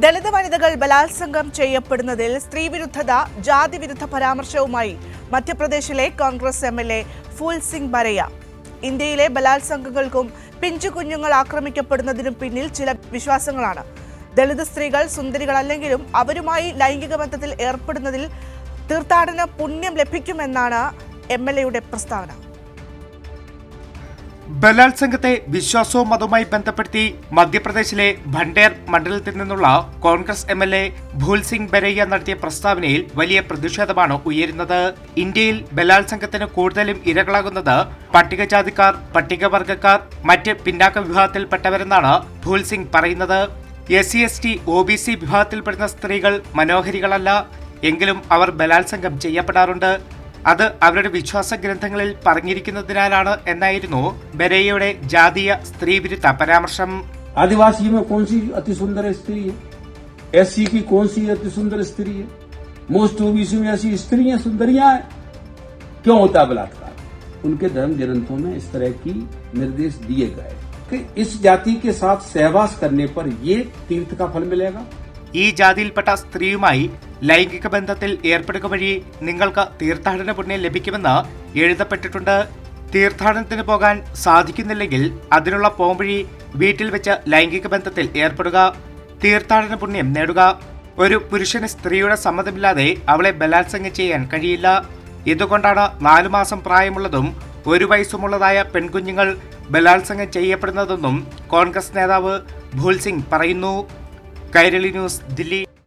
ദളിത് വനിതകൾ ബലാത്സംഗം ചെയ്യപ്പെടുന്നതിൽ സ്ത്രീവിരുദ്ധത ജാതിവിരുദ്ധ പരാമർശവുമായി മധ്യപ്രദേശിലെ കോൺഗ്രസ് എംഎൽഎ ഫൂൽ സിംഗ് ബരയ. ഇന്ത്യയിലെ ബലാത്സംഗങ്ങൾക്കും പിഞ്ചു കുഞ്ഞുങ്ങൾ ആക്രമിക്കപ്പെടുന്നതിനും പിന്നിൽ ചില വിശ്വാസങ്ങളാണ്. ദളിത് സ്ത്രീകൾ സുന്ദരികളല്ലെങ്കിലും അവരുമായി ലൈംഗിക ബന്ധത്തിൽ ഏർപ്പെടുന്നതിൽ തീർത്ഥാടന പുണ്യം ലഭിക്കുമെന്നാണ് എംഎൽഎയുടെ പ്രസ്താവന. ബലാത്സംഗത്തെ വിശ്വാസവും മതവുമായി ബന്ധപ്പെടുത്തി മധ്യപ്രദേശിലെ ഭണ്ടേർ മണ്ഡലത്തിൽ നിന്നുള്ള കോൺഗ്രസ് എംഎൽഎ ഫൂൽ സിംഗ് ബരയ്യ നടത്തിയ പ്രസ്താവനയിൽ വലിയ പ്രതിഷേധമാണ് ഉയരുന്നത്. ഇന്ത്യയിൽ ബലാത്സംഗത്തിന് കൂടുതലും ഇരകളാകുന്നത് പട്ടികജാതിക്കാർ, പട്ടികവർഗക്കാർ, മറ്റ് പിന്നാക്ക വിഭാഗത്തിൽപ്പെട്ടവരെന്നാണ് ഫൂൽ സിംഗ് പറയുന്നത്. SC/ST OBC വിഭാഗത്തിൽപ്പെടുന്ന സ്ത്രീകൾ മനോഹരികളല്ല, എങ്കിലും അവർ ബലാത്സംഗം ചെയ്യപ്പെടാറുണ്ട്. അത് അവരുടെ വിശ്വാസ ഗ്രന്ഥങ്ങളിൽ പറഞ്ഞിരിക്കുന്നതിനാലാണ് എന്നായിരുന്നു ബരയ്യയുടെ ജാതീയ സ്ത്രീവിരുദ്ധ പരാമർശം. आदिवासी में कौन सी अति सुंदर स्त्री है? SC की कौन सी अति सुंदर स्त्री है? मोस्ट OBC में ऐसी स्त्रियां सुंदरियां हैं. क्यों होता है बलात्कार? उनके धर्म ग्रंथों में इस तरह की निर्देश दिए गए कि इस जाति के साथ सहवास करने पर ये तीर्थ का फल मिलेगा. ഈ ജാതിയിൽപ്പെട്ട സ്ത്രീയുമായി ലൈംഗിക ബന്ധത്തിൽ ഏർപ്പെടുക വഴി നിങ്ങൾക്ക് തീർത്ഥാടന പുണ്യം ലഭിക്കുമെന്ന് എഴുതപ്പെട്ടിട്ടുണ്ട്. തീർത്ഥാടനത്തിന് പോകാൻ സാധിക്കുന്നില്ലെങ്കിൽ അതിനുള്ള പോംവഴി വീട്ടിൽ വെച്ച് ലൈംഗിക ബന്ധത്തിൽ ഏർപ്പെടുക, തീർത്ഥാടന പുണ്യം നേടുക. ഒരു പുരുഷന് സ്ത്രീയുടെ സമ്മതമില്ലാതെ അവളെ ബലാത്സംഗം ചെയ്യാൻ കഴിയില്ല. ഇതുകൊണ്ടാണ് 4 മാസം പ്രായമുള്ളതും 1 വയസ്സുമുള്ളതായ പെൺകുഞ്ഞുങ്ങൾ ബലാത്സംഗം ചെയ്യപ്പെടുന്നതെന്നും കോൺഗ്രസ് നേതാവ് ഫൂൽ സിംഗ് പറയുന്നു. കൈരളി ന്യൂസ്, ദില്ലി.